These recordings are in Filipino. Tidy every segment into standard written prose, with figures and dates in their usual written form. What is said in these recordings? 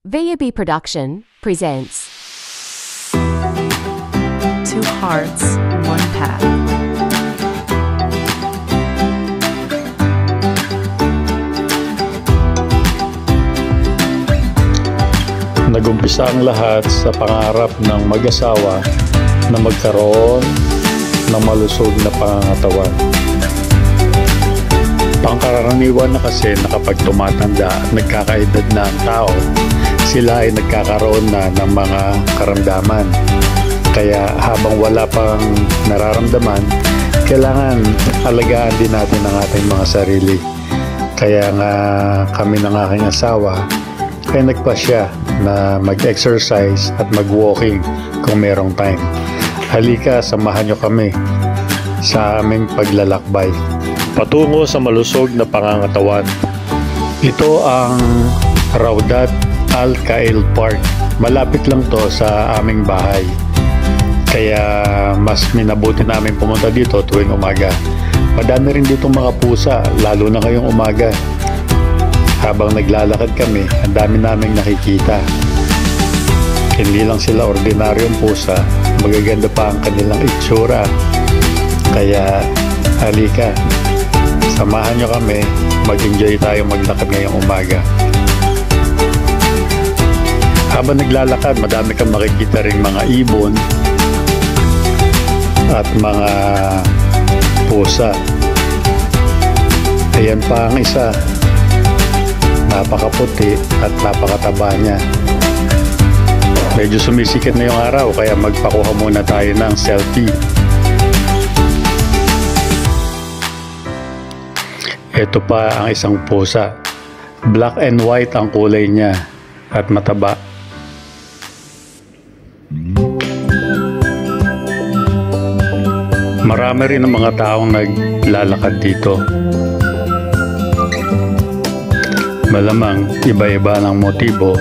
VAB Production presents Two Hearts, One Path. Nagumpisa ang lahat sa pangarap ng mag-asawa na magkaroon ng malusog na pangangatawan. Pangkaraniwan na kasi na kapag tumatanda at nagkakaedad na ang tao, sila ay nagkakaroon na ng mga karamdaman. Kaya habang wala pang nararamdaman, kailangan alagaan din natin ang ating mga sarili. Kaya nga kami ng aking asawa ay nagpasya na mag-exercise at mag-walking kung merong time. Halika, samahan nyo kami sa aming paglalakbay patungo sa malusog na pangangatawan. Ito ang Raudhat Al Khail Park. Malapit lang to sa aming bahay. Kaya mas minabuti namin pumunta dito tuwing umaga. Madami rin dito mga pusa, lalo na ngayong umaga. Habang naglalakad kami, ang dami naming nakikita. Hindi lang sila ordinaryong pusa, magaganda pa ang kanilang itsura. Kaya halika, samahan nyo kami, mag-enjoy tayo maglakad ngayong umaga. Habang naglalakad, madami kang makikita rin mga ibon at mga pusa. Ayan pa ang isa, napakaputi at napakataba niya. Medyo sumisikat na yung araw, kaya magpakuha muna tayo ng selfie. Ito pa ang isang pusa. Black and white ang kulay niya at mataba. Marami rin ang mga taong naglalakad dito. Malamang iba-iba ng motibo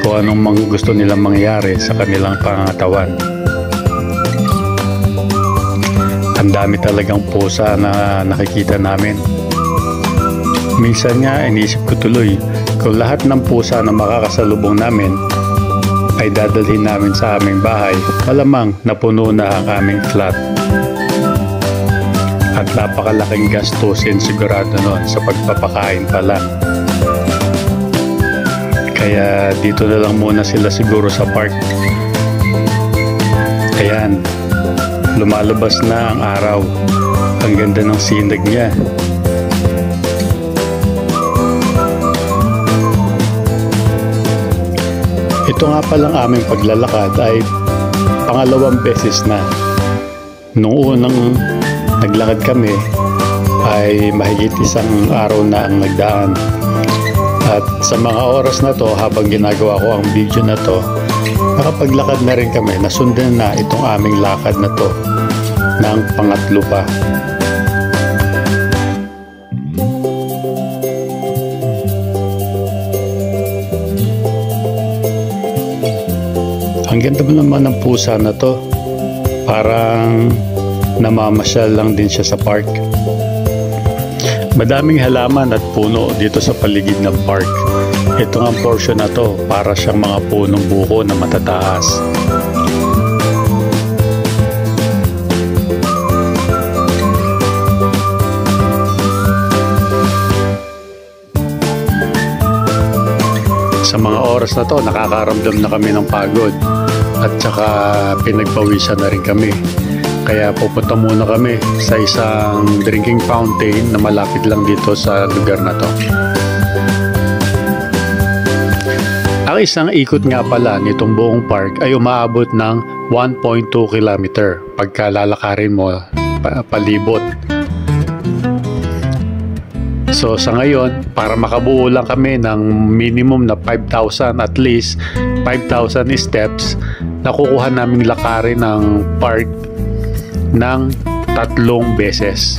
kung anong gusto nilang mangyari sa kanilang pangangatawan. Ang dami talagang pusa na nakikita namin. Minsan nga iniisip ko tuloy kung lahat ng pusa na makakasalubong namin ay dadalhin namin sa aming bahay, malamang napuno na ang aming flat. At napakalaking gastusin sigurado nun sa pagpapakain pa lang. Kaya dito na lang muna sila siguro sa park. Ayan, lumalabas na ang araw. Ang ganda ng sinag niya. Ito nga palang aming paglalakad ay pangalawang beses na. Nung unang naglakad kami ay mahigit isang araw na ang nagdaan. At sa mga oras na to, habang ginagawa ko ang video na to, nakapaglakad na rin kami, nasundan na itong aming lakad na to ng pangatlo pa. Ang ganda mo naman ng pusa na to. Parang namamasyal lang din siya sa park. Madaming halaman at puno dito sa paligid ng park. Ito nga portion na to, para siyang mga punong buko na matataas. Sa mga oras na to, nakakaramdam na kami ng pagod at saka pinagpawisan na rin kami. Kaya pupunta muna kami sa isang drinking fountain na malapit lang dito sa lugar na to. Ang isang ikot nga pala nitong buong park ay umaabot ng 1.2 kilometer pagka lalakarin mo palibot. So sa ngayon, para makabuo lang kami ng minimum na 5,000, at least 5,000 steps, nakukuha naming lakarin ng park ng 3 beses.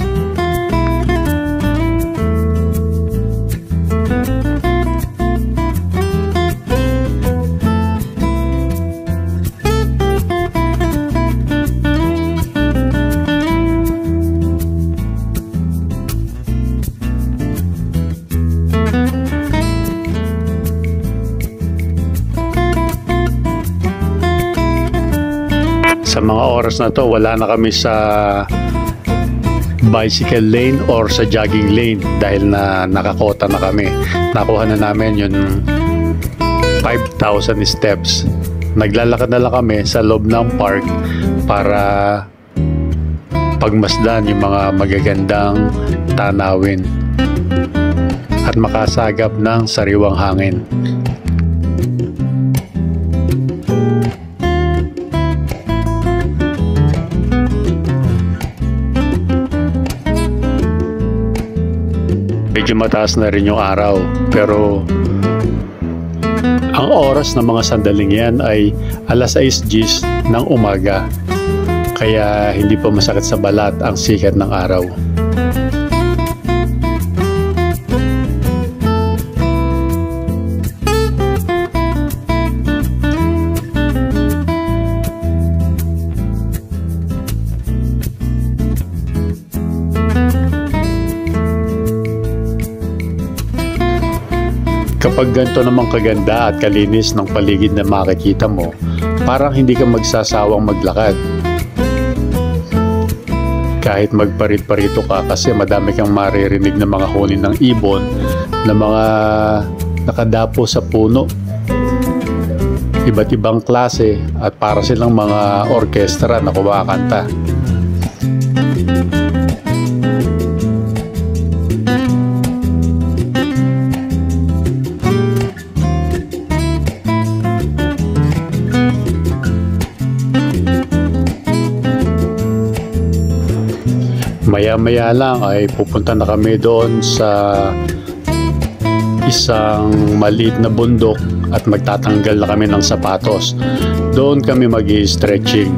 Sa mga oras na to, wala na kami sa bicycle lane or sa jogging lane dahil na nakakota na kami. Nakuha na namin yung 5,000 steps. Naglalakad na lang kami sa loob ng park para pagmasdan yung mga magagandang tanawin at makasagap ng sariwang hangin. Medyo mataas na rin yung araw, pero ang oras ng mga sandaling yan ay alas 6:10 ng umaga, kaya hindi pa masakit sa balat ang sikat ng araw. Kapag ganito namang kaganda at kalinis ng paligid na makikita mo, parang hindi ka magsasawang maglakad. Kahit magparit-parito ka kasi madami kang maririnig na mga huni ng ibon na mga nakadapo sa puno. Iba't ibang klase at para silang mga orkestra na kumakanta. Maya-maya lang ay pupunta na kami doon sa isang maliit na bundok at magtatanggal na kami ng sapatos. Doon kami mag-i-stretching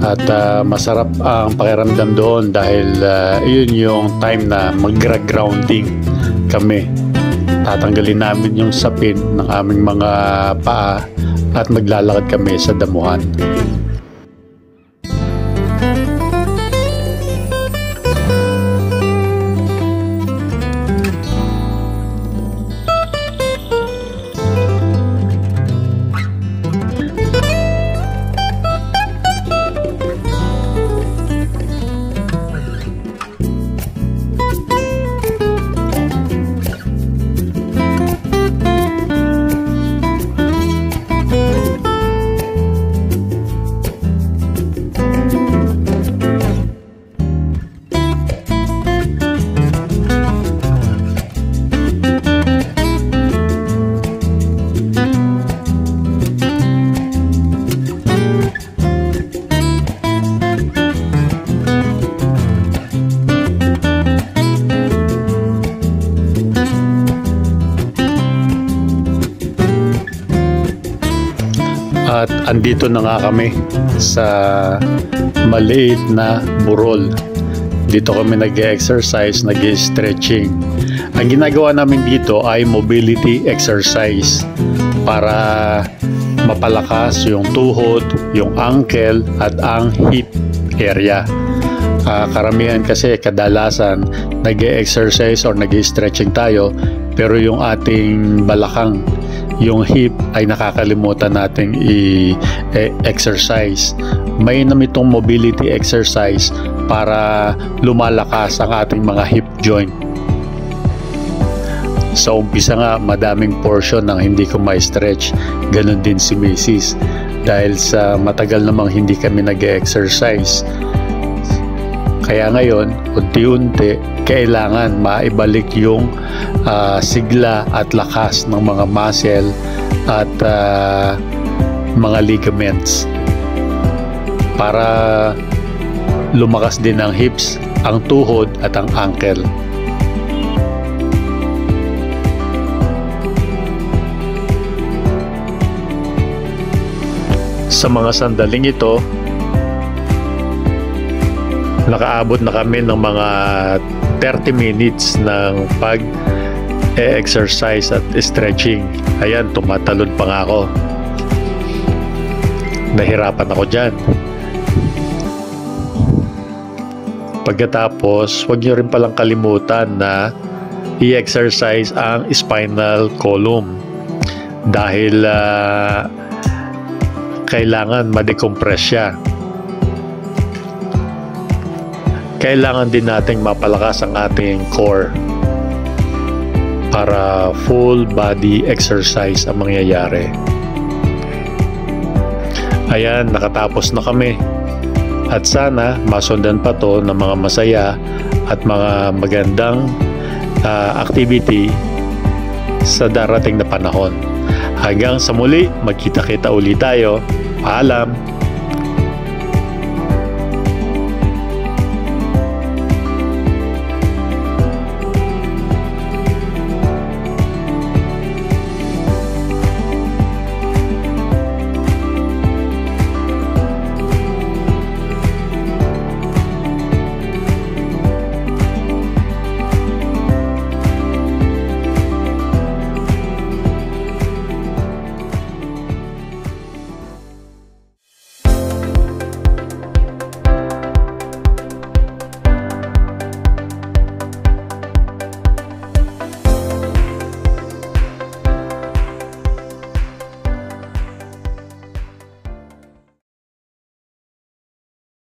at masarap ang pakiramdam doon dahil yun yung time na mag-grounding kami. Tatanggalin namin yung sapin ng aming mga paa at maglalakad kami sa damuhan. At andito na nga kami sa maliit na burol. Dito kami nag-exercise, nag-stretching. Ang ginagawa namin dito ay mobility exercise para mapalakas yung tuhod, yung ankle at ang hip area. Karamihan kasi kadalasan nag-exercise or nag-stretching tayo pero yung ating balakang, yung hip ay nakakalimutan nating i-exercise. Mainam itong mobility exercise para lumalakas ang ating mga hip joint. Sa umpisa nga, madaming portion ng hindi ko ma-stretch. Ganon din si Mrs. Dahil sa matagal namang hindi kami nag-exercise. Kaya ngayon, unti-unti, kailangan maibalik yung sigla at lakas ng mga muscle at mga ligaments para lumakas din ang hips, ang tuhod at ang ankle. Sa mga sandaling ito, nakaabot na kami ng mga 30 minutes ng pag-exercise at stretching. Ayan, tumatalon pa nga ako. Nahirapan ako dyan. Pagkatapos, huwag nyo rin palang kalimutan na i-exercise ang spinal column dahil kailangan ma-decompress siya. kailangan din nating mapalakas ang ating core para full body exercise ang mangyayari. Ayan, nakatapos na kami. At sana masundan pa to ng mga masaya at mga magandang activity sa darating na panahon. Hanggang sa muli, magkita-kita ulit tayo. Paalam!